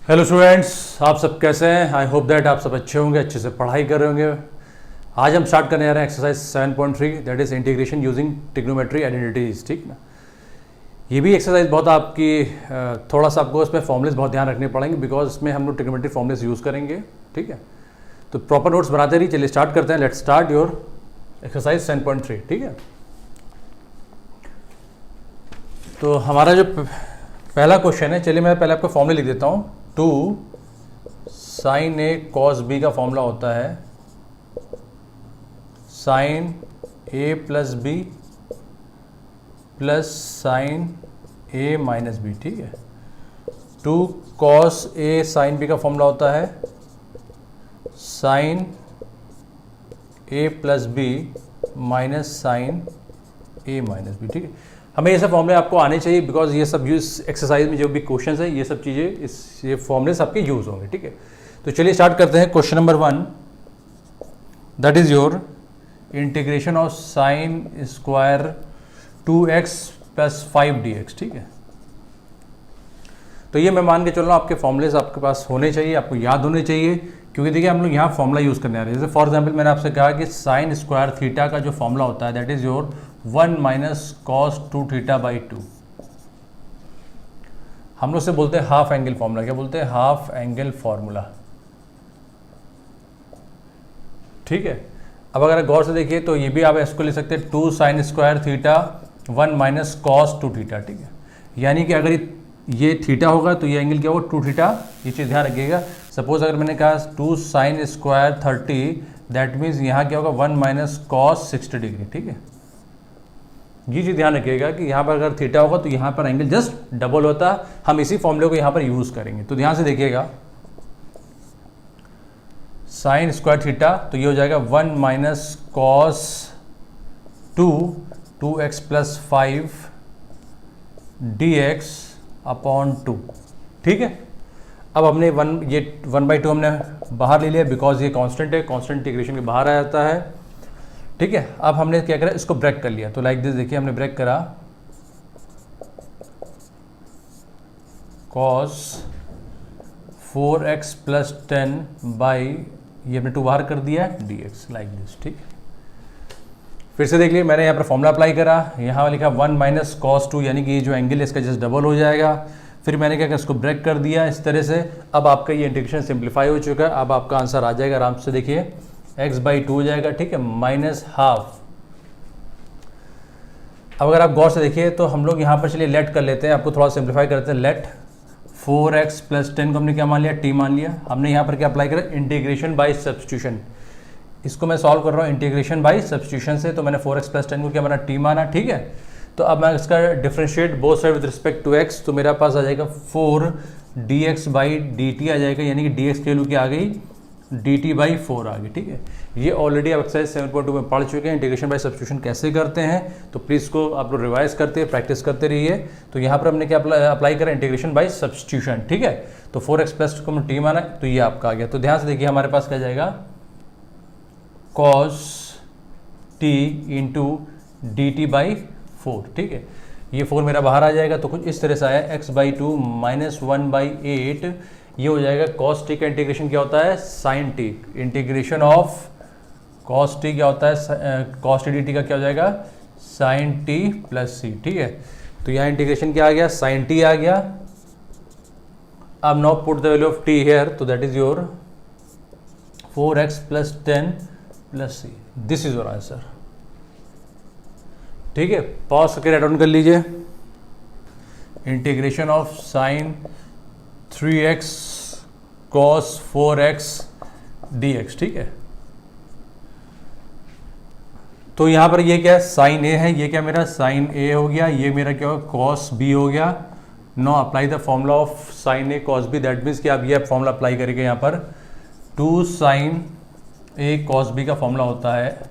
Hello students, आप सब कैसे हैं? आई होप दैट आप सब अच्छे होंगे, अच्छे से पढ़ाई कर रहे होंगे। आज हम स्टार्ट करने जा रहे हैं exercise 7.3, that is integration using trigonometry identities. ठीक ना, ये भी एक्सरसाइज बहुत आपकी थोड़ा सा आपको इसमें फॉर्मुलेस बहुत ध्यान रखने पड़ेंगे बिकॉज इसमें हम लोग ट्रिग्नोमेट्री फॉर्मुलेस यूज़ करेंगे। ठीक है, तो प्रॉपर नोट्स बनाते रहिए। चलिए स्टार्ट करते हैं। Let's start your exercise 7.3। ठीक है, तो हमारा जो पहला क्वेश्चन है, चलिए मैं पहले आपको फॉर्मूला लिख देता हूँ। 2 साइन ए कॉस बी का फॉर्मूला होता है साइन ए प्लस बी प्लस साइन ए माइनस बी। ठीक है, 2 कॉस ए साइन बी का फॉर्मूला होता है साइन ए प्लस बी माइनस साइन ए माइनस बी। ठीक है, हमें ये सब फॉर्मूले आपको आने चाहिए बिकॉज ये सब यूज एक्सरसाइज में जो भी क्वेश्चंस है ये सब चीज़ें ये फॉर्मूले आपके यूज होंगे। ठीक है, तो चलिए स्टार्ट करते हैं। Question number 1, that is your integration of sine square 2x plus 5dx। ठीक है, तो ये मैं मान के चल रहा हूँ आपके फॉर्मूलेस आपके पास होने चाहिए, आपको याद होने चाहिए, क्योंकि देखिए हम लोग यहाँ फॉर्मूला यूज़ करने आ रहे हैं। जैसे फॉर एग्जांपल मैंने आपसे कहा कि साइन स्क्वायर थीटा का जो फॉर्मूला होता है that is your 1 minus cos 2 theta by 2। हम लोग से बोलते हैं हाफ एंगल फॉर्मूला। क्या बोलते हैं? Half angle formula. ठीक है, अब अगर गौर से देखिए तो ये भी आप इसको ले सकते हैं 2 sine square theta 1 minus cos 2 theta. ठीक है, यानी कि अगर ये थीटा होगा तो ये एंगल क्या होगा? 2 थीटा। ये चीज़ ध्यान रखिएगा। सपोज अगर मैंने कहा 2 साइन स्क्वायर 30, दैट मीन्स यहाँ क्या होगा? 1 माइनस कॉस 60 डिग्री। ठीक है, ये चीज़ ध्यान रखिएगा कि यहाँ पर अगर थीटा होगा तो यहाँ पर एंगल जस्ट डबल होता। हम इसी फॉर्मूले को यहाँ पर यूज़ करेंगे, तो ध्यान से देखिएगा। साइन स्क्वायर थीटा तो ये हो जाएगा 1 minus cos 2x plus 5 dx upon 2। ठीक है, अब हमने 1/2 हमने बाहर ले लिया बिकॉज ये कांस्टेंट है, कांस्टेंट इंटीग्रेशन के बाहर आ जाता है। ठीक है, अब हमने क्या करा? इसको ब्रेक कर लिया। तो लाइक दिस, देखिए हमने ब्रेक करा cos 4x प्लस 10 बाई, ये हमने 2 बाहर कर दिया dx लाइक दिस। ठीक है, फिर से देख लिया, मैंने यहाँ पर फॉर्मूला अप्लाई करा, यहाँ लिखा 1 माइनस कॉस 2, यानी कि ये जो एंगल है इसका जस्ट डबल हो जाएगा। फिर मैंने क्या किया? इसको ब्रेक कर दिया इस तरह से। अब आपका ये इंटीग्रेशन सिंप्लीफाई हो चुका है। अब आपका आंसर आ जाएगा आराम से, देखिए x/2 हो जाएगा। ठीक है, माइनस हाफ। अब अगर आप गौर से देखिए तो हम लोग यहाँ पर चलिए लेट कर लेते हैं, आपको थोड़ा सिंप्लीफाई करते हैं। लेट 4x प्लस 10 को हमने क्या मान लिया? t मान लिया। हमने यहाँ पर क्या अप्लाई करा? Integration by substitution. इसको मैं सॉल्व कर रहा हूँ इंटीग्रेशन बाय सब्स्टिट्यूशन से, तो मैंने 4x प्लस 10 को क्या माना? t माना। ठीक है, तो अब मैं इसका differentiate both side with respect to x, तो मेरा पास आ जाएगा 4 बाई dt आ जाएगा, यानी कि dx की वैल्यू क्या आ गई? dt/4 आ गई। ठीक है, ये ऑलरेडी आप एक्सरसाइज 7.2 में पढ़ चुके हैं इंटीग्रेशन बाय सब्स्टिट्यूशन कैसे करते हैं, तो प्लीज़ को आप लोग रिवाइज करते हैं, प्रैक्टिस करते रहिए। तो यहाँ पर हमने क्या अप्लाई करा? Integration by substitution. ठीक है, तो 4x प्लस को हमने t माना, तो ये आपका आ गया। तो ध्यान से देखिए हमारे पास क्या जाएगा? cos t into dt/4। ठीक है, ये 4 मेरा बाहर आ जाएगा, तो कुछ इस तरह से आया x/2 माइनस 1/8। ये हो जाएगा cos t का इंटीग्रेशन क्या होता है? sin t। Integration of cos t क्या होता है? cos t dt का क्या हो जाएगा? sin t plus c। ठीक है, तो यहाँ इंटीग्रेशन क्या आ गया? sin t आ गया। अब now put the value of t here, तो that is your 4x plus 10 plus c। This is your answer. ठीक है, पॉज करके राइट डाउन कर लीजिए। Integration of sine 3x cos 4x dx। ठीक है, तो यहाँ पर ये क्या है? साइन a है, ये क्या मेरा साइन a हो गया, ये मेरा क्या होगा? cos b हो गया। Now apply the formula of sine a cos b, that means कि आप ये फॉर्मूला अप्लाई करेंगे यहाँ पर 2 साइन a cos b का फॉर्मूला होता है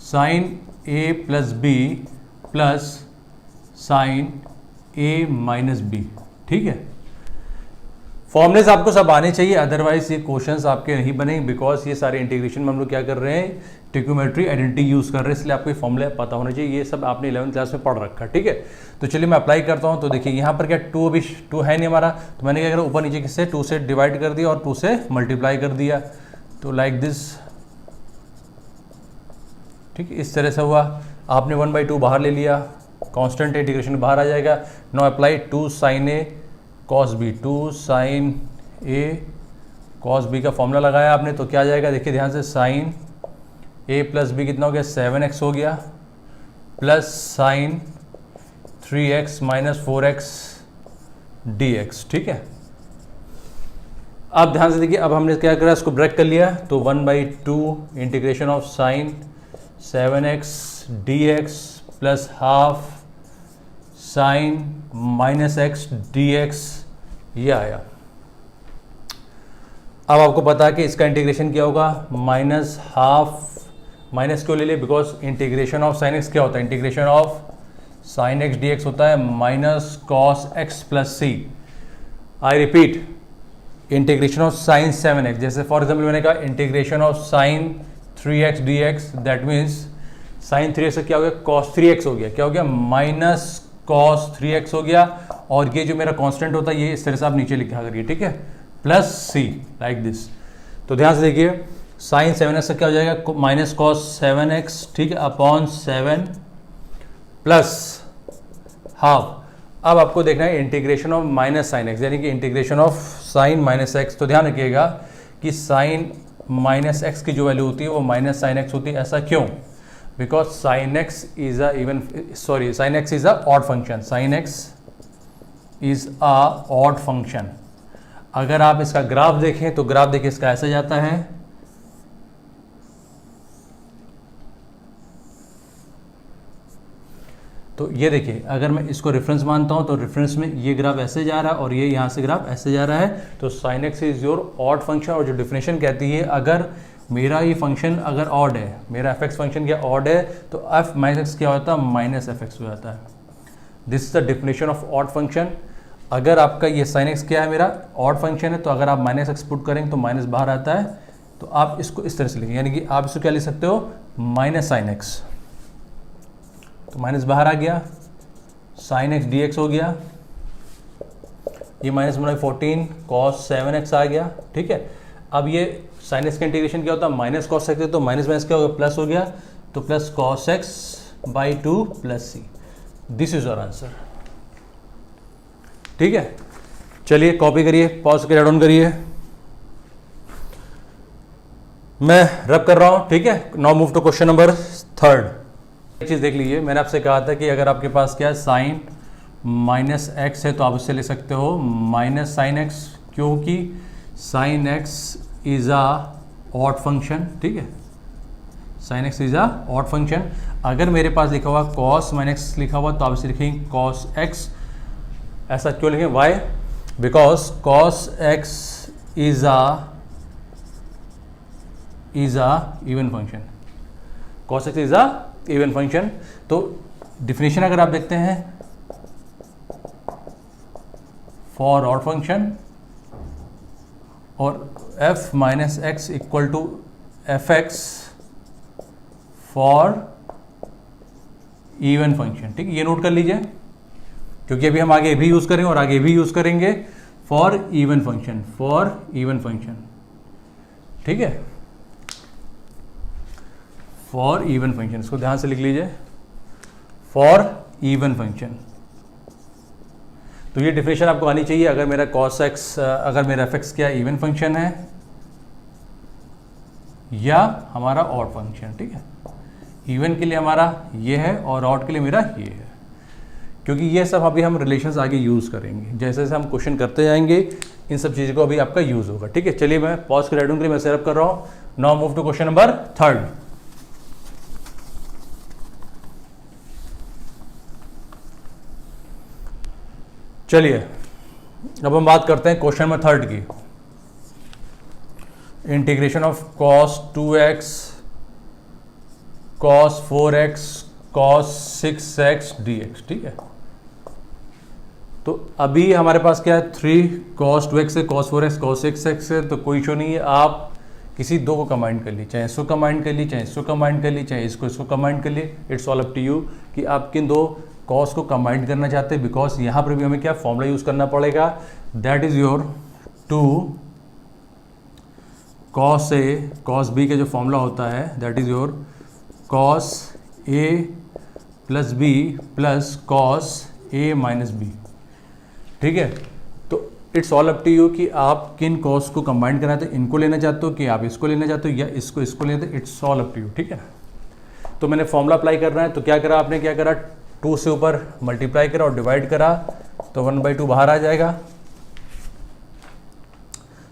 sine a plus b plus sine a minus b। ठीक है, फॉर्मूलेस आपको सब आने चाहिए, अदरवाइज ये क्वेश्चंस आपके नहीं बनेंगे, बिकॉज ये सारे इंटीग्रेशन में हम लोग क्या कर रहे हैं, ट्रिग्नोमेट्री आइडेंटिटी यूज़ कर रहे हैं, इसलिए आपको फॉर्मूले पता होना चाहिए। ये सब आपने 11th क्लास में पढ़ रखा है, ठीक है। तो चलिए मैं अप्लाई करता हूँ। तो देखिए यहाँ पर क्या 2 अभी 2 है नहीं हमारा, तो मैंने क्या करा, ऊपर नीचे किससे 2 से डिवाइड कर दिया और 2 से मल्टीप्लाई कर दिया, तो लाइक दिस, ठीक है, इस तरह से हुआ। आपने 1/2 बाहर ले लिया, कांस्टेंट इंटीग्रेशन बाहर आ जाएगा। Know apply 2 sin a cos b, 2 sin a cos b का फॉर्मूला लगाया आपने, तो क्या आ जाएगा, देखिए ध्यान से, sin a प्लस b कितना हो गया, 7x हो गया, plus sin 3x minus 4x dx, ठीक है। अब ध्यान से देखिए, अब हमने क्या करा, इसको ब्रेक कर लिया, तो 1/2 integration of sin 7x dx plus half sin minus x dx, ये आया। अब आपको पता है कि इसका इंटीग्रेशन क्या होगा, माइनस हाफ, माइनस क्यों ले लिए, because integration of sin x क्या होता है, integration of sin x dx होता है minus cos x plus c। I repeat, integration of sin 7x, जैसे फॉर एग्जाम्पल मैंने कहा integration of sin 3x dx, that means sin 3x से क्या हो गया, cos 3x हो गया, क्या हो गया, माइनस cos 3x हो गया, और ये जो मेरा कांस्टेंट होता है ये इस तरह से आप नीचे लिखा करिए, ठीक है, प्लस c, लाइक दिस। तो ध्यान से देखिए, sin 7x से क्या हो जाएगा, माइनस cos 7x, ठीक है, अपॉन 7 प्लस हाफ। अब आपको देखना है integration of minus sine x, यानी कि integration of sign minus x. तो ध्यान रखिएगा कि साइन माइनस एक्स की जो वैल्यू होती है वो माइनस साइन एक्स होती है। ऐसा क्यों, because sine x is a even, sorry, sine x is a odd function, sine x is a odd function. अगर आप इसका ग्राफ देखें तो ग्राफ देखिए इसका ऐसे जाता है, तो ये देखिए अगर मैं इसको रेफरेंस मानता हूं तो रेफरेंस में ये ग्राफ ऐसे जा रहा है और ये यहाँ से ग्राफ ऐसे जा रहा है, तो sine x is your odd function. और जो डिफिनेशन कहती है, अगर मेरा ये फंक्शन अगर ऑड है, मेरा एफ एक्स फंक्शन क्या ऑड है, तो एफ माइनस एक्स क्या होता है, माइनस एफ एक्स हो जाता है। This is the definition of odd function. अगर आपका ये साइन एक्स क्या है, मेरा ऑड फंक्शन है, तो अगर आप माइनस एक्स पुट करेंगे तो माइनस बाहर आता है, तो आप इसको इस तरह से लिखेंगे, यानी कि आप इसको क्या लिख सकते हो, माइनस साइन एक्स, तो माइनस बाहर आ गया, साइन एक्स डी एक्स हो गया, ये माइनस 14 कॉस 7x आ गया, ठीक है। अब ये साइन एक्स का इंटीग्रेशन क्या होता है, माइनस कॉस एक्स है, तो माइनस माइनस क्या हो गया, प्लस हो गया, तो plus cos x by 2 plus c. This is our answer, ठीक है। चलिए कॉपी करिए, पॉज करके डाउन करिए, मैं रब कर रहा हूं, ठीक है। Now move to question number 3। एक चीज़ देख लीजिए, मैंने आपसे कहा था कि अगर आपके पास क्या है, साइन माइनस एक्स है, तो आप उससे ले सकते हो माइनस साइन एक्स, क्योंकि sine x is a odd function, ठीक है, sine x is a odd function. अगर मेरे पास लिखा हुआ कॉस माइनस एक्स लिखा हुआ, तो आप इसे लिखेंगे कॉस एक्स। ऐसा क्यों लिखें, y, because cos x is a even function, cos x is a even function. तो डिफिनेशन अगर आप देखते हैं, फॉर ऑड फंक्शन और f minus x equal to f x for even function, ठीक है, ये नोट कर लीजिए, क्योंकि अभी हम आगे भी यूज करेंगे और आगे भी यूज करेंगे for even function, for even function, ठीक है, फॉर इवन फंक्शन, इसको ध्यान से लिख लीजिए, फॉर इवन फंक्शन। तो ये डिफिनेशन आपको आनी चाहिए। अगर मेरा cos x, अगर मेरा एफ एक्स क्या इवन फंक्शन है या हमारा ऑड फंक्शन, ठीक है, इवन के लिए हमारा ये है और ऑड के लिए मेरा ये है, क्योंकि ये सब अभी हम रिलेशंस आगे यूज करेंगे, जैसे जैसे हम क्वेश्चन करते जाएंगे इन सब चीज़ों को अभी आपका यूज होगा, ठीक है। चलिए मैं पॉज कर के लिए मैं सेटअप कर रहा हूँ। Now move to question number 3। चलिए अब हम बात करते हैं क्वेश्चन नंबर 3 की। Integration of cos 2x, cos 4x, cos 6x dx, ठीक है। तो अभी हमारे पास क्या है, 3 cos 2x है, cos 4x, cos 6x है, तो कोई इशू नहीं है। आप किसी दो को कंबाइन कर ली, चाहे इसको कंबाइन कर ली, चाहे इसको कंबाइन कर ली, चाहे इसको कंबाइन कर ली, it's all up to you कि आप किन दो कॉस को कंबाइन करना चाहते हैं। बिकॉज यहाँ पर भी हमें क्या फॉर्मूला यूज़ करना पड़ेगा, that is your 2 cos A cos B का जो फॉर्मूला होता है that is your cos A plus B plus cos A minus B। ठीक है, तो it's all up to you कि आप किन कॉस को कंबाइन करना चाहते हो, इनको लेना चाहते हो कि आप इसको लेना चाहते हो या इसको लेते हो, it's all up to you. ठीक है, तो मैंने फॉर्मूला अप्लाई करना है, तो क्या करा आपने, क्या करा 2 से ऊपर मल्टीप्लाई करा और डिवाइड करा, तो 1/2 बाहर आ जाएगा।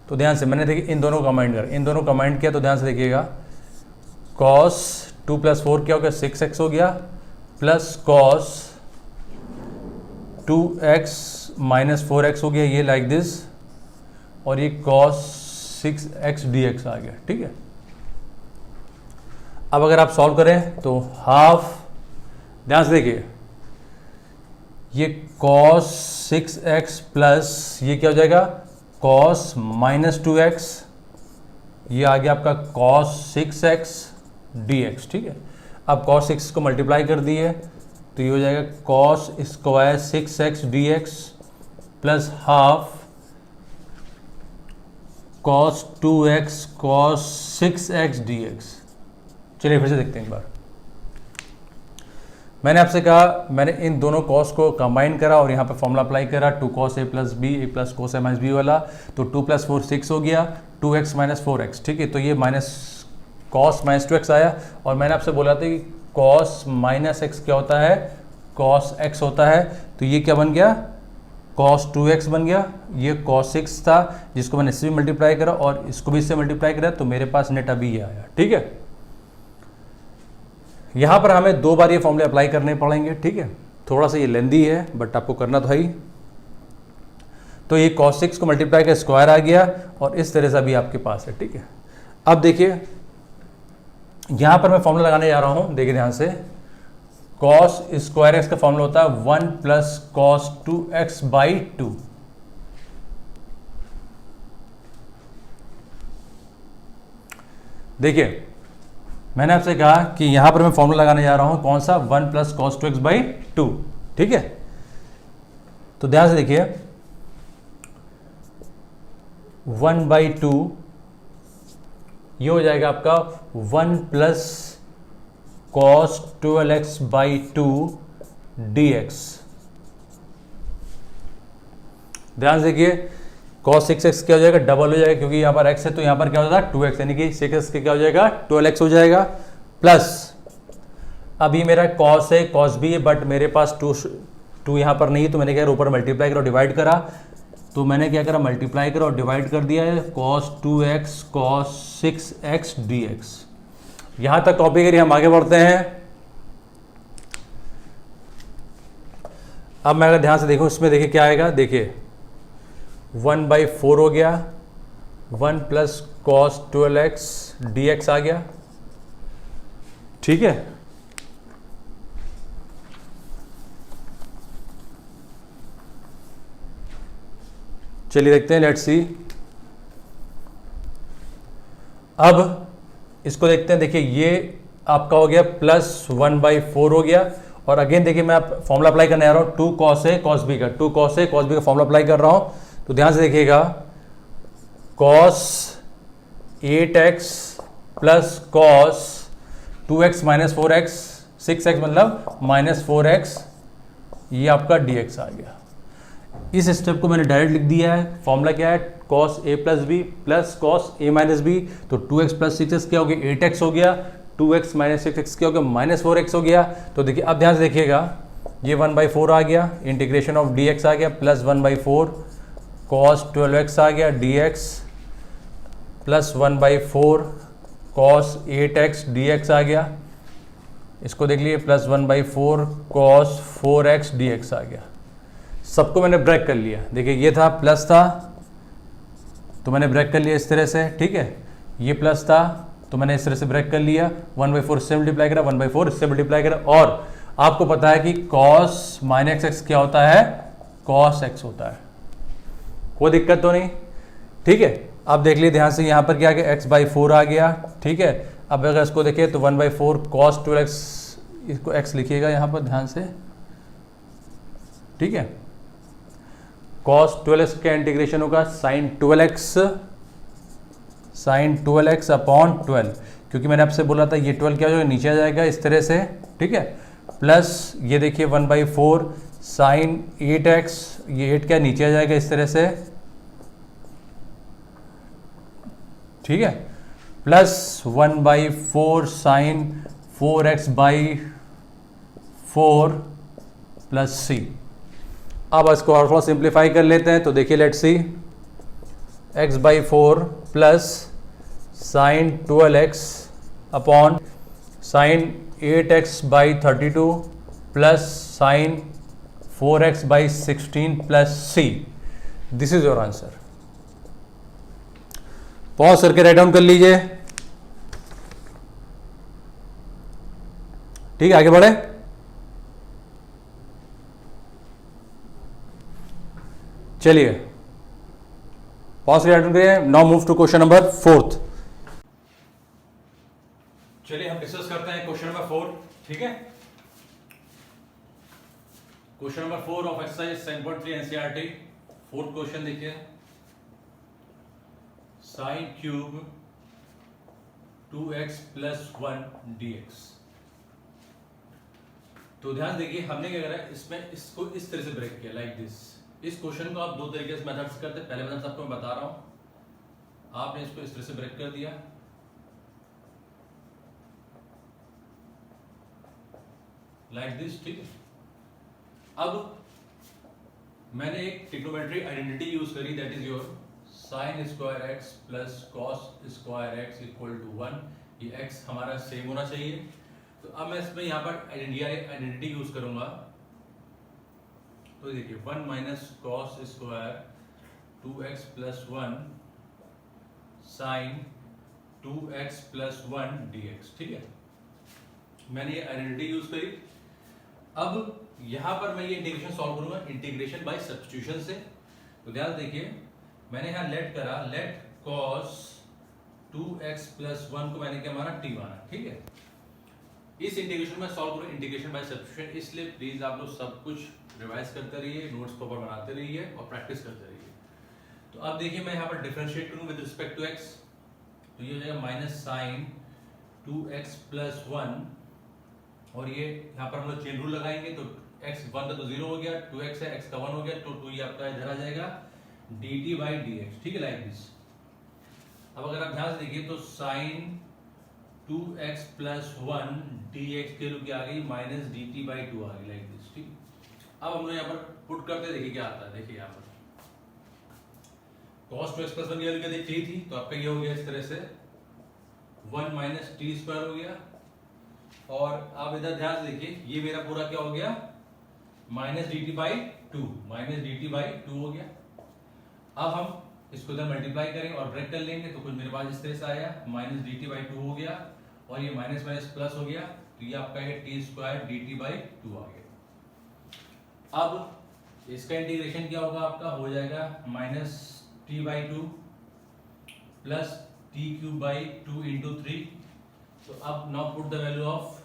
तो ध्यान से मैंने देखिए इन दोनों को कंबाइन कर, इन दोनों को कंबाइन किया, तो ध्यान से देखिएगा cos 2 + 4 क्या हो गया, 6x हो गया, plus cos 2x minus 4x हो गया, ये लाइक दिस, और ये cos 6x dx आ गया। ठीक है, अब अगर आप सॉल्व करें तो हाफ, ध्यान से देखिए ये cos 6x प्लस ये क्या हो जाएगा cos माइनस 2x, ये आ गया आपका cos 6x dx। ठीक है, अब cos 6 को मल्टीप्लाई कर दिए तो ये हो जाएगा cos square 6x dx plus half cos 2x cos 6x dx। चलिए फिर से देखते हैं एक बार। मैंने आपसे कहा, मैंने इन दोनों कॉस को कंबाइन करा और यहाँ पे फॉर्मूला अप्लाई करा 2 cos A plus B A plus cos A minus B वाला, तो 2 + 4 6 हो गया, 2x माइनस 4x। ठीक है, तो ये माइनस cos माइनस 2x आया, और मैंने आपसे बोला था कि cos माइनस x क्या होता है, cos x होता है, तो ये क्या बन गया cos 2x बन गया, ये cos 6 था जिसको मैंने इससे भी मल्टीप्लाई करा और इसको भी इससे मल्टीप्लाई करा, तो मेरे पास नेट अभी ये आया। ठीक है, यहाँ पर हमें 2 बार ये फॉर्मूले अप्लाई करने पड़ेंगे। ठीक है, थोड़ा सा ये लेंदी है बट आपको करना तो है ही। तो ये cos 6 को मल्टीप्लाई का स्क्वायर आ गया और इस तरह से अभी आपके पास है। ठीक है, अब देखिए यहाँ पर मैं फॉर्मूला लगाने जा रहा हूँ, देखिए ध्यान से, cos स्क्वायर एक्स का फॉर्मूला होता है 1 + cos 2x/2। देखिए मैंने आपसे कहा कि यहां पर मैं फॉर्मूला लगाने जा रहा हूं, कौन सा, 1 + cos 2x/2। ठीक है, तो ध्यान से देखिए 1/2 ये हो जाएगा आपका 1 + cos 12x/2 dx। ध्यान से देखिए cos 6x क्या हो जाएगा, डबल हो जाएगा, क्योंकि यहाँ पर x है तो यहाँ पर क्या हो जाएगा 2x, यानी कि 6x क्या हो जाएगा 12x हो जाएगा, प्लस अब ये मेरा cos है cos भी है, बट मेरे पास 2 यहाँ पर नहीं है, तो मैंने क्या ऊपर मल्टीप्लाई करा और डिवाइड करा, तो मैंने क्या करा मल्टीप्लाई करा और डिवाइड कर दिया है cos 2x cos 6x dx। यहाँ तक कॉपी करिए, हम आगे बढ़ते हैं। अब मैं अगर ध्यान से देखूँ इसमें देखिए क्या आएगा, देखिए 1/4 हो गया, 1 + cos 12x dx आ गया। ठीक है, चलिए देखते हैं, लेट्स सी। अब इसको देखते हैं, देखिए ये आपका हो गया +1/4 हो गया, और अगेन देखिए मैं फॉर्मूला अप्लाई करने आ रहा हूँ 2 cos A cos B का, 2 cos A cos B का फॉर्मूला अप्लाई कर रहा हूँ, तो ध्यान से देखिएगा cos 8x plus cos 2x minus 4x 6x मतलब -4x, ये आपका dx आ गया। इस स्टेप को मैंने डायरेक्ट लिख दिया है। फॉर्मूला क्या है, cos A plus B plus cos A minus B, तो 2x प्लस 6x क्या हो गया 8x हो गया, 2x माइनस 6x क्या हो गया -4x हो गया। तो देखिए अब ध्यान से देखिएगा ये 1/4 आ गया, इंटीग्रेशन ऑफ dx आ गया, प्लस 1/4 cos 12x आ गया dx, plus 1/4 cos 8x dx आ गया। इसको देख लीजिए प्लस 1/4 cos 4x dx आ गया। सबको मैंने ब्रेक कर लिया, देखिए ये था प्लस था तो मैंने ब्रेक कर लिया इस तरह से, ठीक है, ये प्लस था तो मैंने इस तरह से ब्रेक कर लिया, 1/4 इससे मल्टीप्लाई करा, 1/4 इससे मल्टीप्लाई करा। और आपको पता है कि cos -x क्या होता है, कॉस एक्स होता है। कोई दिक्कत तो नहीं, ठीक है। अब देख लीजिए ध्यान से, यहाँ पर क्या आ गया, एक्स बाई फोर आ गया, ठीक है। अब अगर इसको देखें तो 1/4 कॉस 12x, इसको x लिखिएगा यहाँ पर ध्यान से, ठीक है। कॉस 12x का इंटीग्रेशन होगा साइन 12x अपॉन 12, क्योंकि मैंने आपसे बोला था ये 12 क्या हो जाएगा, नीचे आ जाएगा इस तरह से, ठीक है। प्लस ये देखिए 1/4 साइन 8x, ये 8 क्या नीचे आ जाएगा इस तरह से, ठीक है। प्लस 1/4 साइन 4x/4 प्लस सी। अब इसको और थोड़ा सिंप्लीफाई कर लेते हैं, तो देखिए let's see, x/4 plus sine 12x upon sine 8x/32 plus sine 4x/16 plus c. This is your answer. Pause करके राइट डाउन कर लीजिए, ठीक है। आगे बढ़े, चलिए पॉज करके राइट डाउन करिए। Now move to question number 4। चलिए हम डिस्कस करते हैं क्वेश्चन नंबर 4, ठीक है। Question number 4 of exercise 7.3 NCERT. Fourth question देखिए, sine cube 2x plus 1 dx। तो ध्यान देखिए हमने क्या करा, इसमें इसको इस तरह से ब्रेक किया, लाइक दिस। इस क्वेश्चन को आप दो तरीके से मेथड से करते हैं। पहले मेथड आपको मैं बता रहा हूं, आपने इसको इस तरह से ब्रेक कर दिया, लाइक दिस, ठीक है। अब मैंने एक ट्रिग्नोमेट्री आइडेंटिटी यूज करी, that is your sine square x plus cos square x equal to 1। ये एक्स हमारा सेम होना चाहिए। तो अब मैं इसमें यहाँ पर आइडेंटिटी यूज करूंगा, तो देखिए 1 minus cos square 2x plus 1 sine 2x plus 1 dx, ठीक है। मैंने ये आइडेंटिटी यूज करी। अब यहां पर मैं ये इंटीग्रेशन सॉल्व करूंगा इंटीग्रेशन बाय सब्स्टिट्यूशन से। तो ध्यान देखिए, मैंने यहां लेट करा, लेट cos 2x प्लस 1 को मैंने क्या माना, t माना, ठीक है। इस इंटीग्रेशन में सॉल्व करूं इंटीग्रेशन बाय सब्स्टिट्यूशन, इसलिए प्लीज आप लोग सब कुछ रिवाइज करते रहिए, नोट्स प्रॉपर बनाते रहिए और प्रैक्टिस करते रहिए। तो अब देखिए मैं यहाँ पर डिफरेंशिएट करूं विद रिस्पेक्ट टू x, तो ये हो जाएगा माइनस साइन 2x प्लस 1, और ये यहाँ पर हम लोग चेन रूल लगाएंगे, तो x 1 था तो 0 हो गया, 2x है, x का 1 हो गया, तो 2 ये आपका इधर आ जाएगा dt बाई dx, ठीक है, लाइक दिस। अब अगर आप ध्यान से देखिए तो साइन 2x प्लस 1 dx के रूप आ गई माइनस dt बाई 2 आ गई, लाइक दिस, ठीक। अब हम लोग यहाँ पर पुट करते, देखिए क्या आता है, देखिए यहाँ पर cos 2x प्लस 1 की वैल्यू क्या थी, t थी, तो आपका ये हो गया इस तरह से 1 माइनस टी स्क्वायर हो गया, और आप इधर ध्यान से देखिए ये मेरा पूरा क्या हो गया, minus D T by 2, minus D T by 2 हो गया। अब हम इसको इधर मल्टीप्लाई करेंगे और ब्रेक कर लेंगे, तो कुछ मेरे पास इस तरह से आया, माइनस डी टी बाई 2 हो गया, और ये माइनस माइनस प्लस हो गया, तो ये आपका है T square D T by 2 आ गया। अब इसका इंटीग्रेशन क्या होगा, आपका हो जाएगा minus T by 2 plus T cube by 2 into 3। तो अब now put the value of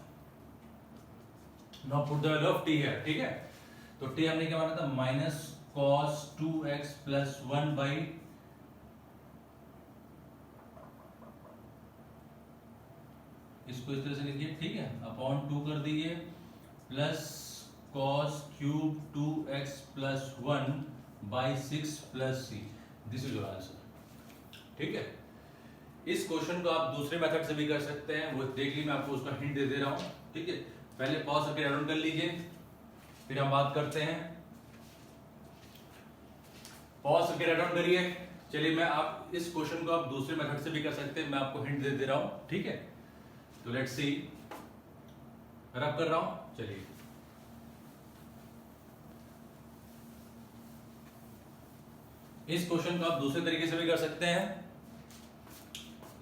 T है, ठीक है। तो टी हमने क्या माना था, minus cos 2x plus 1 by इसको इस तरह से लिखिए, ठीक है, अपॉन 2 कर दीजिए, plus cos cube 2x plus 1 by 6 plus c. This is your answer, ठीक है। इस क्वेश्चन को आप दूसरे मेथड से भी कर सकते हैं, वो देख लीजिए, मैं आपको उसका हिंट दे रहा हूं, ठीक है। पहले पॉज करके राइट डाउन कर लीजिए, फिर हम बात करते हैं। पॉज करके राइट डाउन करिए। चलिए मैं आप इस क्वेश्चन को आप दूसरे मेथड से भी कर सकते हैं, मैं आपको हिंट दे रहा हूं, ठीक है। तो लेट्स सी, रब कर रहा हूं, चलिए इस क्वेश्चन को आप दूसरे तरीके से भी कर सकते हैं,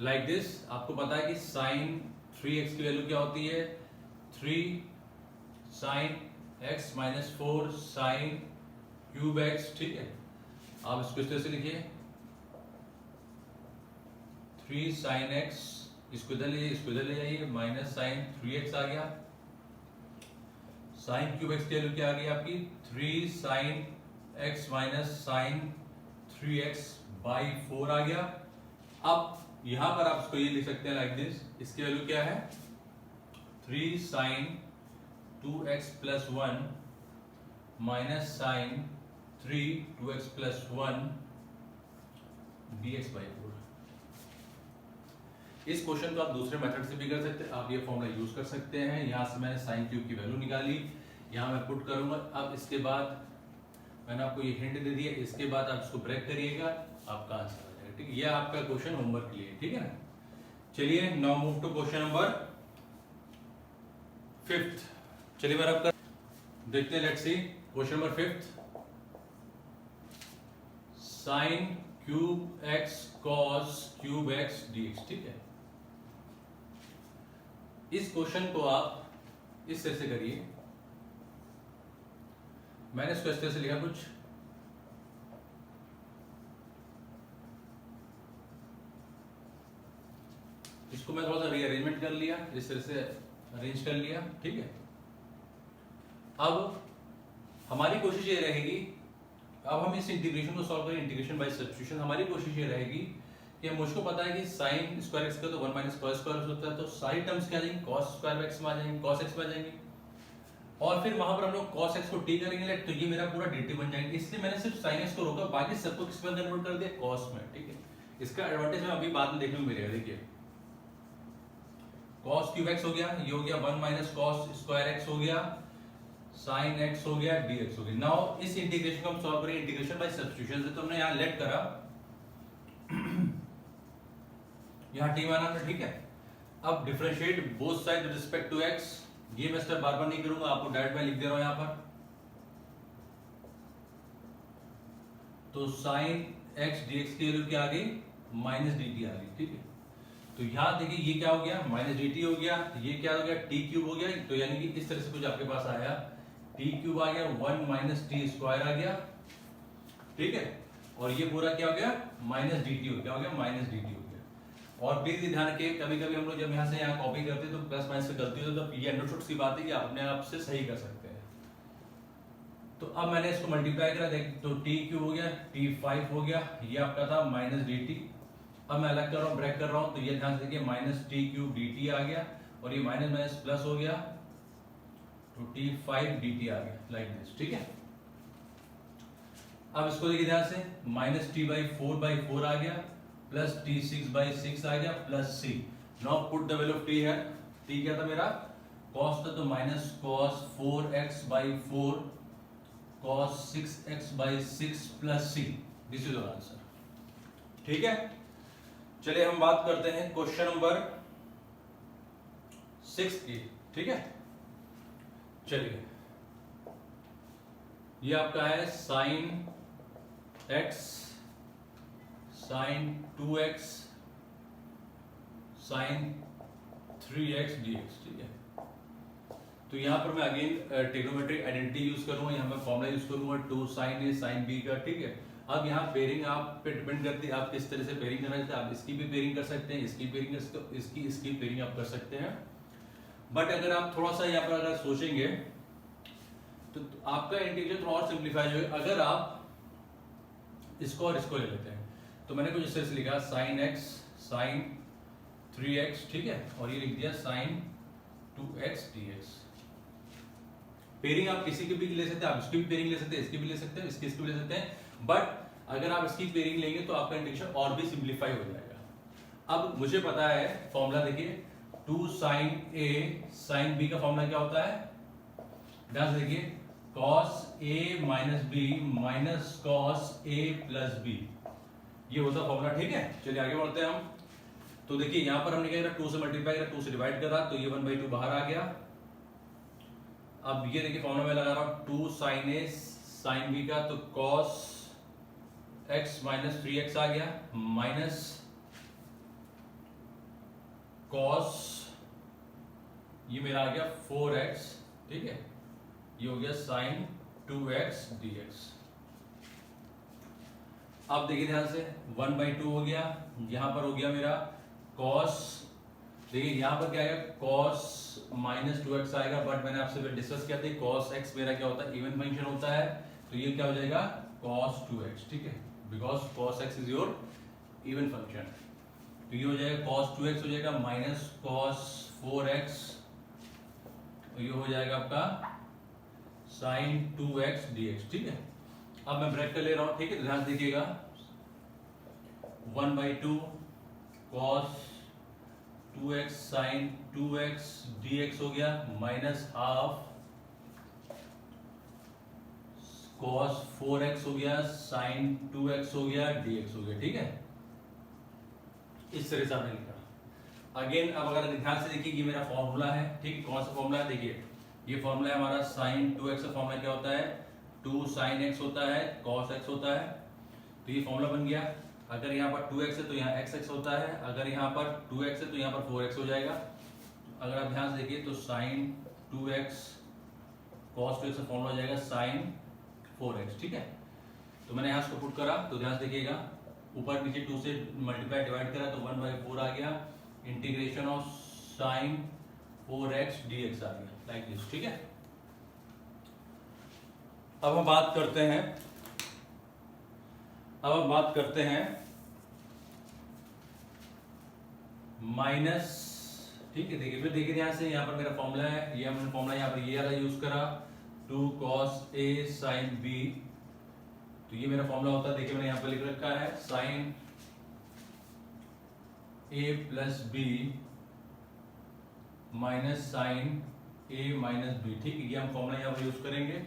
लाइक दिस। आपको पता है कि साइन 3x की वैल्यू क्या होती है, 3 sine x minus 4 sine cube x, ठीक है। आप इसको इस तरह से लिखिए 3 साइन एक्स, इसको इधर ले, इसको इधर ले जाइए, माइनस साइन 3x आ गया। साइन क्यूब एक्स की वैल्यू क्या आ गई आपकी 3 sine x minus sine 3x by 4 आ गया। अब यहां पर आप इसको ये लिख सकते हैं लाइक दिस, इसकी वैल्यु क्या है 3 sine 2x plus 1 minus sine 3 2x plus 1 dx by 4। इस क्वेश्चन को आप दूसरे मेथड से भी कर सकते हैं, आप ये फॉर्मूला यूज कर सकते हैं। यहां से मैंने साइन क्यूब की वैल्यू निकाली, यहां मैं पुट करूंगा। अब इसके बाद मैंने आपको ये हिंट दे दिया, इसके बाद आप इसको ब्रेक करिएगा, आपका आंसर आ जाएगा, ठीक है। ये आपका क्वेश्चन होमवर्क के लिए, ठीक है ना। चलिए now move to question number 5th। चलिए मैं आपका देखते हैं, let's see question number 5th। Sine cube x cos cube x dx, ठीक है। इस क्वेश्चन को आप इस तरह से करिए, मैंने इसको इस तरह से लिखा कुछ, इसको मैं थोड़ा सा रीअरेंजमेंट कर लिया, इस तरह से अरेंज कर लिया, ठीक है। अब हमारी कोशिश ये रहेगी, अब हम इस इंटीग्रेशन को सॉल्व करें, इंटीग्रेशन बाय सब्स्टिट्यूशन। हमारी कोशिश ये रहेगी कि मुझको पता है कि साइन स्क्वायर एक्स का तो 1 माइनस कॉस स्क्वायर होता है, तो सारी टर्म्स क्या आ जाएंगी कॉस स्क्वायर एक्स में आ जाएंगी, कॉस एक्स में आ जाएंगी, और फिर वहां पर हम लोग cos x को t करेंगे, तो ये मेरा पूरा dt बन जाएंगे। इसलिए मैंने सिर्फ sin x को रोका, बाकी सबको किस में कन्वर्ट कर दिया cos में, ठीक है। इसका एडवांटेज में अभी बाद में देखने को मिलेगा। देखिए cos क्यूब x हो गया, ये हो गया 1 माइनस cos स्क्वायर x हो गया, sin x हो गया, dx हो गया। नाउ इस इंटीग्रेशन को हम सॉल्व करेंगे इंटीग्रेशन बाय सब्स्टिट्यूशन से। तो हमने यहां लेट करा, यहां t माना था, ठीक है। अब differentiate both side with respect to x, ये मैं स्टेप बार बार नहीं करूंगा, आपको डायरेक्ट में लिख दे रहा हूं यहां पर। तो साइन x dx की वैल्यू क्या आ गई माइनस dt आ गई, ठीक है। तो यहां देखिए ये क्या हो गया माइनस dt हो गया, ये क्या हो गया t क्यूब हो गया। तो यानी कि इस तरह से कुछ आपके पास आया, t क्यूब आ गया, 1 माइनस t स्क्वायर आ गया, ठीक है। और ये पूरा क्या हो गया माइनस dt हो गया, माइनस dt हो गया। और प्लीज ध्यान रखिए, कभी कभी हम लोग जब यहां से यहां कॉपी करते हैं तो प्लस माइनस से गलती होती है, तो ये अंडरस्टूड सी बात है कि अपने आप से सही कर सकते हैं। तो अब मैंने इसको मल्टीप्लाई करा, देख तो t क्यूब हो गया, t5 हो गया, ये आपका था माइनस dt। अब मैं अलग कर रहा हूं, ब्रेक कर रहा हूं, तो ये ध्यान से देखिए माइनस t क्यूब dt आ गया, और ये माइनस माइनस प्लस हो गया, तो t5 dt आ गया लाइक दिस, ठीक है। अब इसको देखिए ध्यान से, माइनस t बाई 4 आ गया, प्लस t6 बाई 6 आ गया, plus c। Now put the value of t है, t क्या था मेरा cos था, तो minus cos 4x by 4 cos 6x by 6 plus c, this is our answer, ठीक है। चलिए हम बात करते हैं क्वेश्चन नंबर 6 की, ठीक है। चलिए ये आपका है sine x sine 2x sine 3x dx, ठीक है। तो यहां पर मैं अगेन ट्रिग्नोमेट्रिक आइडेंटिटी यूज करूंगा, यहां मैं फॉर्मूला यूज करूंगा 2 साइन a साइन b का, ठीक है। अब यहाँ पेयरिंग आप पे डिपेंड करती है, आप किस तरह से पेयरिंग करना चाहते हैं। आप इसकी भी पेयरिंग कर सकते हैं, इसकी पेयरिंग कर सकते हो, इसकी पेयरिंग आप कर सकते हैं। बट अगर आप थोड़ा सा यहाँ पर अगर सोचेंगे तो आपका इंटीग्रेशन थोड़ा और सिंप्लीफाई हो, अगर आप इसको और इसको ले लेते हैं। तो मैंने कुछ इस तरह से लिखा साइन x साइन 3x, ठीक है, और ये लिख दिया साइन 2x dx। पेयरिंग आप किसी की भी ले सकते हैं, आप इसकी भी पेयरिंग ले सकते हैं, इसकी भी ले सकते हैं, इसकी भी ले सकते हैं। बट अगर आप इसकी पेयरिंग लेंगे तो आपका इंटीग्रेशन और भी सिंप्लीफाई हो जाएगा। अब मुझे पता है फॉर्मूला, देखिए 2 साइन a साइन b का फॉर्मूला क्या होता है, ध्यान से देखिए cos a minus b minus cos a plus b, ये होता फॉर्मूला, ठीक है। चलिए आगे बढ़ते हैं हम। तो देखिए यहां पर हमने क्या करा, 2 से मल्टीप्लाई करा, 2 से डिवाइड करा, तो ये 1/2 बाहर आ गया। अब ये देखिए फॉर्मूला में लगा रहा हूं 2 साइन a साइन b का, तो cos x माइनस 3x आ गया, माइनस cos ये मेरा आ गया 4x, ठीक है, ये हो गया साइन 2x dx। अब देखिए ध्यान से 1/2 हो गया, यहाँ पर हो गया मेरा cos, देखिए यहाँ पर क्या आएगा cos -2x आएगा, बट मैंने आपसे डिस्कस किया था cos x मेरा क्या होता है इवन फंक्शन होता है, तो ये क्या हो जाएगा cos 2x, ठीक है, because cos x is your even function, तो ये हो जाएगा cos 2x हो जाएगा माइनस cos 4x, तो ये हो जाएगा आपका sin 2x dx, ठीक है। अब मैं ब्रेक कर ले रहा हूं, ठीक है, तो ध्यान देखिएगा 1/2 cos 2x sin 2x dx हो गया माइनस हाफ cos 4x हो गया sin 2x हो गया dx हो गया, ठीक है, इस तरह से आपने लिखा। अगेन अब अगर ध्यान से देखिए ये मेरा फॉर्मूला है, ठीक है, कौन सा फॉर्मूला है, देखिए ये फॉर्मूला है हमारा sin 2x का फॉर्मूला क्या होता है 2 sin x होता है cos x होता है, तो ये फॉर्मूला बन गया। अगर यहाँ पर 2x है तो यहाँ xx होता है, अगर यहाँ पर 2x है तो यहाँ पर 4x हो जाएगा। अगर आप ध्यान से देखिए तो sin 2x cos 2x का फॉर्मूला हो जाएगा sin 4x, ठीक है। तो मैंने यहाँ इसको पुट करा, तो ध्यान से देखिएगा ऊपर नीचे 2 से मल्टीप्लाई डिवाइड करा तो 1/4 आ गया, integration of sin 4x dx आ गया लाइक दिस, ठीक है। अब हम बात करते हैं माइनस, ठीक है, देखिए फिर देखिए ध्यान से यहाँ पर मेरा फॉर्मूला है, ये हमने फॉर्मूला यहाँ पर ये वाला यूज करा 2 cos a sin b, तो ये मेरा फॉर्मूला होता है, देखिए मैंने यहाँ पर लिख रखा है sin a plus b minus sin a minus b, ठीक है, ये हम फॉर्मूला यहाँ पर यूज करेंगे।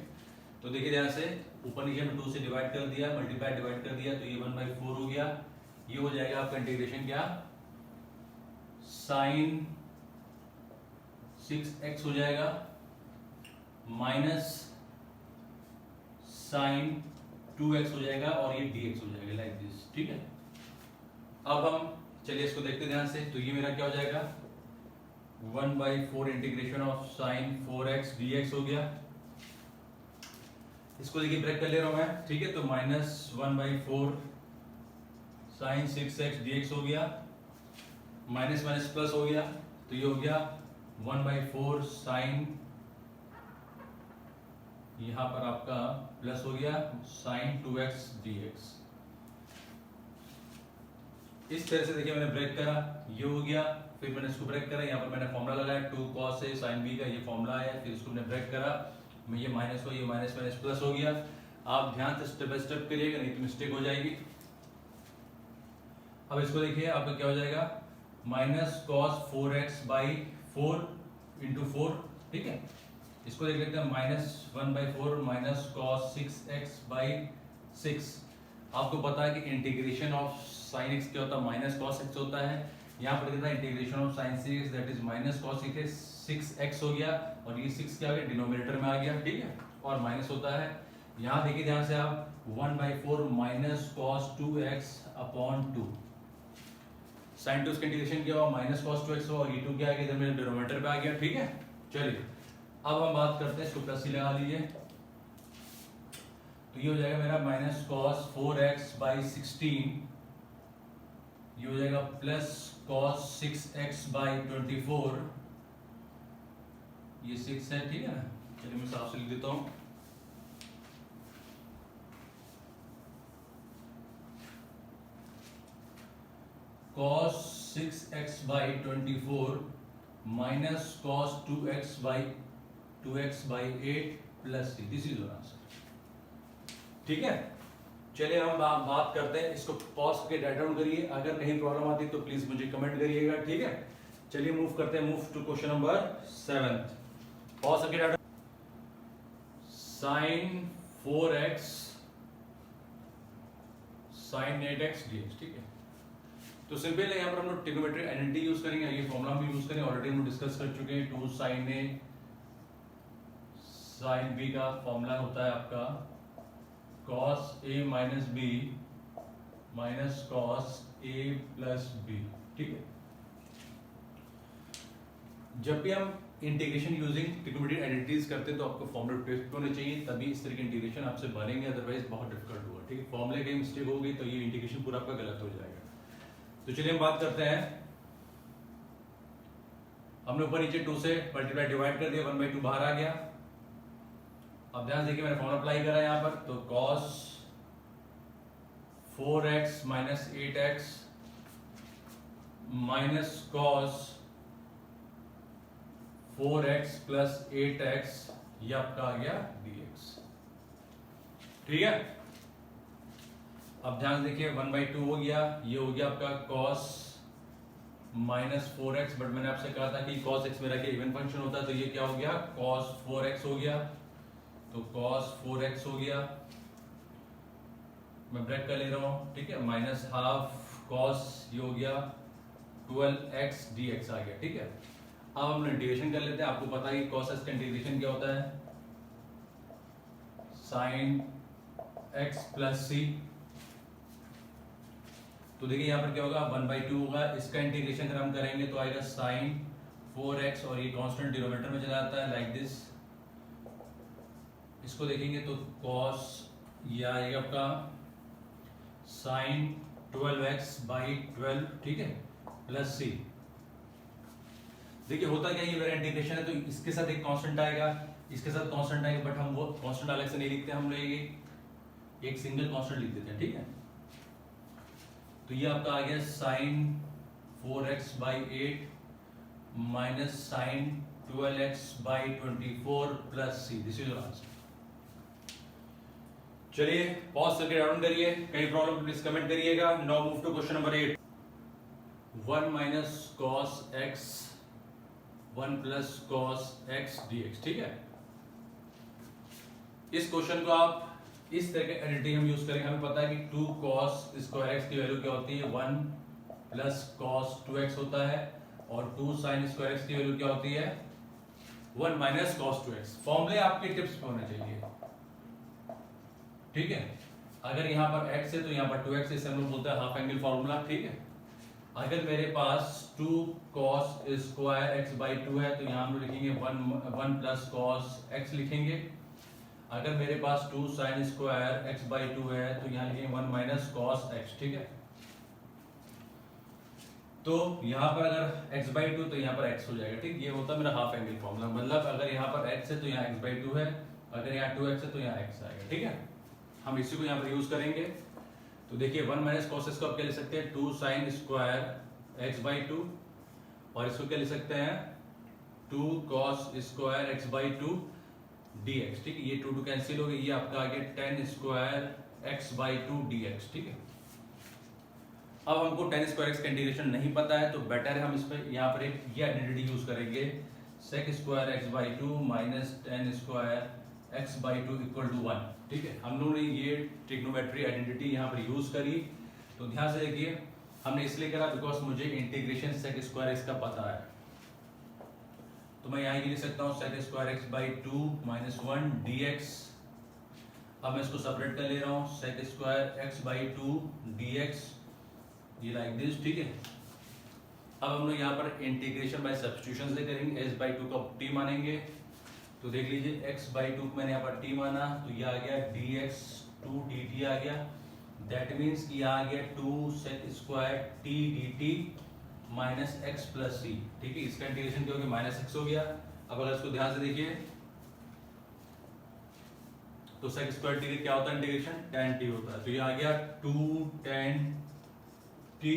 तो देखिए ध्यान से ऊपर नीचे में 2 से डिवाइड कर दिया, मल्टीप्लाई डिवाइड कर दिया, तो ये 1/4 हो गया, ये हो जाएगा आपका इंटीग्रेशन क्या sin 6x हो जाएगा माइनस sin 2x हो जाएगा और ये dx हो जाएगा लाइक दिस, ठीक है। अब हम चलिए इसको देखते ध्यान से, तो ये मेरा क्या हो जाएगा 1/4 integration of sin 4x dx हो गया। इसको देखिए ब्रेक कर ले रहा हूं मैं, ठीक है, तो माइनस 1/4 sin 6x dx हो गया, माइनस माइनस प्लस हो गया, तो ये हो गया 1/4 sin, यहां पर आपका प्लस हो गया sin 2x dx। इस तरह से देखिए मैंने ब्रेक करा, ये हो गया, फिर मैंने इसको ब्रेक करा, यहाँ पर मैंने फॉर्मूला लगाया 2 cos a sin b का, ये फॉर्मूला है, फिर इसको मैंने ब्रेक करा, ये माइनस हो, ये माइनस माइनस प्लस हो गया। आप ध्यान से स्टेप बाय स्टेप करिएगा, नहीं तो मिस्टेक हो जाएगी। अब इसको देखिए आपका क्या हो जाएगा माइनस cos 4x/4 इंटू 4, ठीक है, इसको देख लेते हैं माइनस 1/4 माइनस cos 6x/6। आपको पता है कि इंटीग्रेशन ऑफ sin x क्या होता है माइनस cos x होता है, यहाँ पर कितना integration of sin 6x that is minus cos 6x हो गया, और ये 6 क्या आ गया डिनोमिनेटर में आ गया, ठीक है, और माइनस होता है। यहाँ देखिए ध्यान से आप 1/4 माइनस cos 2x/2 sin 2 का इंटीग्रेशन क्या हुआ माइनस cos 2x हुआ, और ये 2 क्या आ गया इधर मेरे डिनोमिनेटर पे आ गया, ठीक है। चलिए अब हम बात करते हैं, इसको प्लस ही लगा लीजिए, तो ये हो जाएगा मेरा माइनस cos 4x/16, ये हो जाएगा प्लस cos 6x/24, ये 6 है, ठीक है ना। चलिए मैं साफ से लिख देता हूं, cos 6x/24 minus cos 2x/8 plus 3, this is your answer, ठीक है। चलिए हम बात करते हैं, इसको पॉज करके राइट डाउन करिए, अगर कहीं प्रॉब्लम आती है तो प्लीज मुझे कमेंट करिएगा, ठीक है। चलिए मूव करते हैं, move to question number 7। Pause करके write sin 4x sin 8x dx, ठीक है। तो सिंपल है, यहाँ पर हम लोग ट्रिग्नोमेट्रिक आइडेंटिटी यूज करेंगे, ये फॉर्मूला भी यूज करेंगे, ऑलरेडी हम डिस्कस कर चुके हैं। 2 sin a sin b का फॉर्मूला होता है आपका cos a minus b minus cos a plus b, ठीक है। जब भी हम इंटीग्रेशन यूजिंग ट्रिग्नोमेट्रिक आइडेंटिटीज करते हैं तो आपको फॉर्मूला टिप्स होने चाहिए, तभी इस तरह के इंटीग्रेशन आपसे बनेंगे, अदरवाइज बहुत डिफिकल्ट होगा। ठीक है, फॉर्मूले की मिस्टेक होगी तो ये इंटीग्रेशन पूरा आपका गलत हो जाएगा। तो चलिए हम बात करते हैं। हमने ऊपर नीचे 2 से मल्टीप्लाई डिवाइड कर दिया, 1/2 बाहर आ गया। अब ध्यान देखिए मैंने फॉर्मूला अप्लाई करा यहाँ पर, तो cos 4x minus 8x minus cos 4x plus 8x, ये आपका आ गया dx। ठीक है, अब ध्यान देखिए 1/2 हो गया, ये हो गया आपका cos माइनस 4x, बट मैंने आपसे कहा था कि cos x मेरा क्या इवन फंक्शन होता है, तो ये क्या हो गया cos 4x हो गया, तो cos 4x हो गया, मैं ब्रेक कर ले रहा हूं। ठीक है, माइनस हाफ cos, ये हो गया 12x dx आ गया। ठीक है, अब हम इंटीग्रेशन कर लेते हैं। आपको पता है कि cos x का इंटीग्रेशन क्या होता है, sin x प्लस c। तो देखिए यहाँ पर क्या होगा 1/2 होगा, इसका इंटीग्रेशन अगर हम करेंगे तो आएगा sin 4x, और ये कांस्टेंट डिनोमिनेटर में चला जाता है लाइक दिस। इसको देखेंगे तो cos, ये आएगा आपका sin 12x/12। ठीक है, प्लस c। देखिए होता क्या, ये मेरा इंटीग्रेशन है तो इसके साथ एक कांस्टेंट आएगा, इसके साथ कांस्टेंट आएगा, बट हम वो कांस्टेंट अलग से नहीं लिखते, हम लोग एक सिंगल कांस्टेंट लिख देते हैं। ठीक है, तो ये आपका आ गया sin 4x/8 minus sin 12x/24 plus c। This is your answer. चलिए पॉज करके डाउन करिए, कहीं प्रॉब्लम प्लीज कमेंट करिएगा। Now move to question number 8। 1 minus cos x 1 plus cos x dx। ठीक है, इस क्वेश्चन को आप इस तरह के आइडेंटिटी हम यूज करेंगे। हमें पता है कि 2 cos स्क्वायर x की वैल्यू क्या होती है, 1 प्लस cos 2x होता है, और 2 sin स्क्वायर x की वैल्यू क्या होती है, 1 माइनस cos 2x। फॉर्मूले आपके टिप्स पे होने चाहिए। ठीक है, अगर यहाँ पर x है तो यहाँ पर 2x, इसे हम लोग बोलते हैं हाफ एंगल फॉर्मूला। ठीक है, अगर मेरे पास 2 cos स्क्वायर x/2 है तो यहाँ हम लोग लिखेंगे 1 प्लस cos x लिखेंगे। अगर मेरे पास 2 sin स्क्वायर x/2 है तो यहाँ लिखेंगे 1 माइनस cos x। ठीक है, तो यहाँ पर अगर x/2 तो यहाँ पर x हो जाएगा। ठीक, ये होता है मेरा हाफ एंगल फॉर्मूला, मतलब अगर यहाँ पर x है तो यहाँ x/2 है, अगर यहाँ 2x है तो यहाँ x आएगा। ठीक है, हम इसी को यहाँ पर यूज करेंगे। तो देखिए 1 माइनस cos x को आप क्या लिख सकते हैं, 2 sin स्क्वायर x/2, और इसको क्या लिख सकते हैं 2 cos स्क्वायर x/2 dx। ठीक है, ये 2 2 कैंसिल हो गए, ये आपका आ गया 10 स्क्वायर x/2 dx। ठीक है, अब हमको 10 स्क्वायर x का इंटीग्रेशन नहीं पता है, तो बेटर है हम इस पे यहाँ पर एक ये आइडेंटिटी यूज करेंगे, sec square x/2 minus 10 square x/2 equal to 1। ठीक है, हम लोगों ने ये ट्रिग्नोमेट्री आइडेंटिटी यहाँ पर यूज करी। तो ध्यान से देखिए, हमने इसलिए करा बिकॉज मुझे इंटीग्रेशन sec स्क्वायर x का पता है, तो मैं यहाँ लिख सकता हूँ sec square x/2 minus 1 dx। अब मैं इसको सेपरेट कर ले रहा हूँ, sec स्क्वायर x/2 dx, ये लाइक दिस। ठीक है, अब हम लोग यहाँ पर इंटीग्रेशन बाय सब्स्टिट्यूशन से करेंगे, s/2 को t मानेंगे। तो देख लीजिए x/2 को मैंने यहाँ पर t माना, तो ये आ गया dx 2 dt आ गया। दैट मीन्स कि आ गया 2 sec square t dt minus x plus c। ठीक है, इसका इंटीग्रेशन क्या हो गया, माइनस x हो गया। अब अगर इसको ध्यान से देखिए तो sec स्क्वायर t क्या होता है, इंटीग्रेशन tan t होता है, तो ये आ गया 2 tan t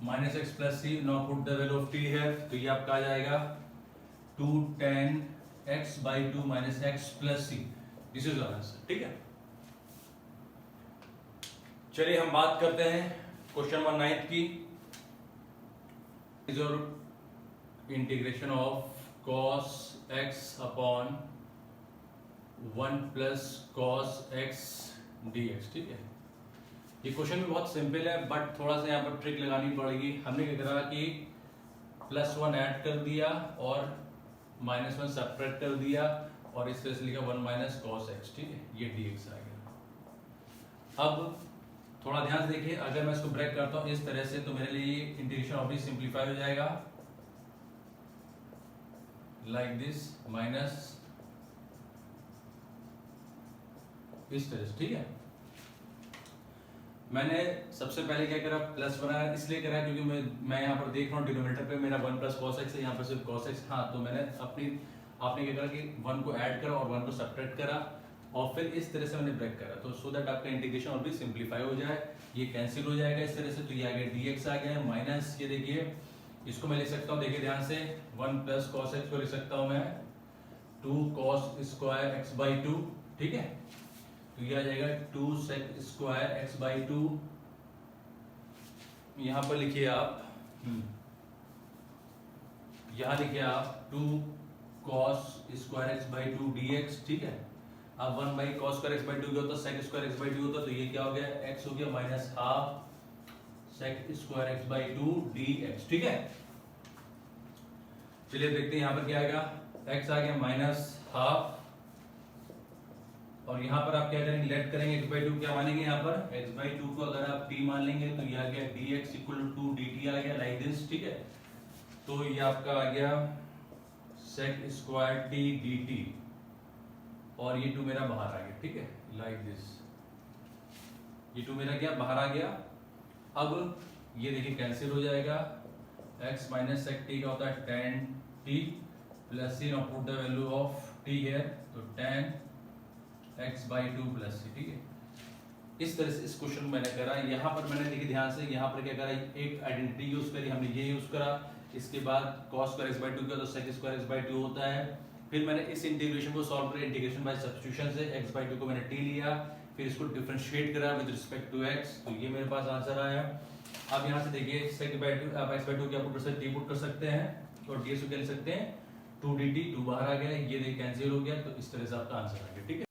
minus x plus c। Now put the value of t है, तो ये आपका आ जाएगा 2 tan x/2 minus x plus c। This is answer. ठीक है, चलिए हम बात करते हैं क्वेश्चन नंबर 9 की। Is your integration of cos x upon 1 plus cos x dx। ठीक है, ये क्वेश्चन भी बहुत सिंपल है, बट थोड़ा सा यहाँ पर ट्रिक लगानी पड़ेगी। हमने क्या करा कि +1 ऐड कर दिया और -1 सेपरेट कर दिया, और इस तरह से लिखा 1 माइनस cos x। ठीक है, ये dx आ गया। अब थोड़ा ध्यान से देखिए, अगर मैं इसको ब्रेक करता हूँ इस तरह से, तो मेरे लिए इंटीग्रेशन ऑब्वियसली सिंप्लीफाई हो जाएगा। लाइक दिस माइनस इस तरह से, ठीक है। मैंने सबसे पहले क्या करा, प्लस बनाया, इसलिए करा क्योंकि मैं यहाँ पर देख रहा हूँ डिनोमिनेटर पे मेरा 1 प्लस कॉस एक्स है, यहाँ पर सिर्फ कॉस एक्स। हाँ, तो मैंने आपने क्या करा कि 1 को ऐड करा और 1 को सब्ट्रैक्ट करा और फिर इस तरह से मैंने ब्रेक करा, तो सो दैट आपका इंटीग्रेशन और भी सिंप्लीफाई हो जाए। ये कैंसिल हो जाएगा इस तरह से, तो ये आ गया dx आ गया माइनस, ये देखिए इसको मैं लिख सकता हूँ, देखिए ध्यान से, 1 प्लस कॉस एक्स को लिख सकता हूँ मैं 2 कॉस स्क्वायर एक्स बाई 2, ठीक है। तो ये आ जाएगा 2 सेक स्क्वायर एक्स बाई 2, यहां पर लिखिए आप, यहां लिखिए आप 2 cos square x by 2 dx, ठीक है। अब 1 by cos square x by 2 क्या होता है, सेक स्क्वायर एक्स बाई 2 होता है, तो ये क्या हो गया, x हो गया minus half sec square x by 2 dx, ठीक है। चलिए देखते हैं यहां पर क्या आएगा, x आ गया माइनस हाफ, और यहाँ पर आप क्या करेंगे, लेट करेंगे x बाई 2, क्या मानेंगे यहाँ पर x बाई 2 को अगर आप t मान लेंगे तो ये आ गया dx इक्वल टू dt आ गया लाइक दिस, ठीक है। तो ये आपका आ गया sec स्क्वायर t dt और ये 2 मेरा बाहर आ गया, ठीक है, लाइक दिस। ये 2 मेरा क्या बाहर आ गया। अब ये देखिए कैंसिल हो जाएगा, x माइनस सेक t का होता है tan t plus c, now put the value of t here, तो tan x बाई 2 प्लस सी, ठीक है। इस तरह से इस क्वेश्चन मैंने करा। यहाँ पर मैंने देखिए ध्यान से, यहाँ पर क्या करा, एक आइडेंटिटी यूज करी हमने, ये यूज करा। इसके बाद cos स्क्वायर x बाई 2 किया तो sec स्क्वायर x बाई 2 होता है। फिर मैंने इस इंटीग्रेशन को सॉल्व किया इंटीग्रेशन बाय सब्स्टिट्यूशन से, x बाई 2 को मैंने t लिया, फिर इसको डिफरेंशिएट करा विद रिस्पेक्ट टू x, तो ये मेरे पास आंसर आया। अब यहाँ से देखिए sec बाई 2 आप x बाई 2 क्या पुट कर सकते हैं, t पुट कर सकते हैं, और ds को क्या लिख सकते हैं 2 dt, 2 बाहर आ गया, ये देखिए कैंसिल हो गया, तो इस तरह से आपका आंसर आ गया, ठीक है।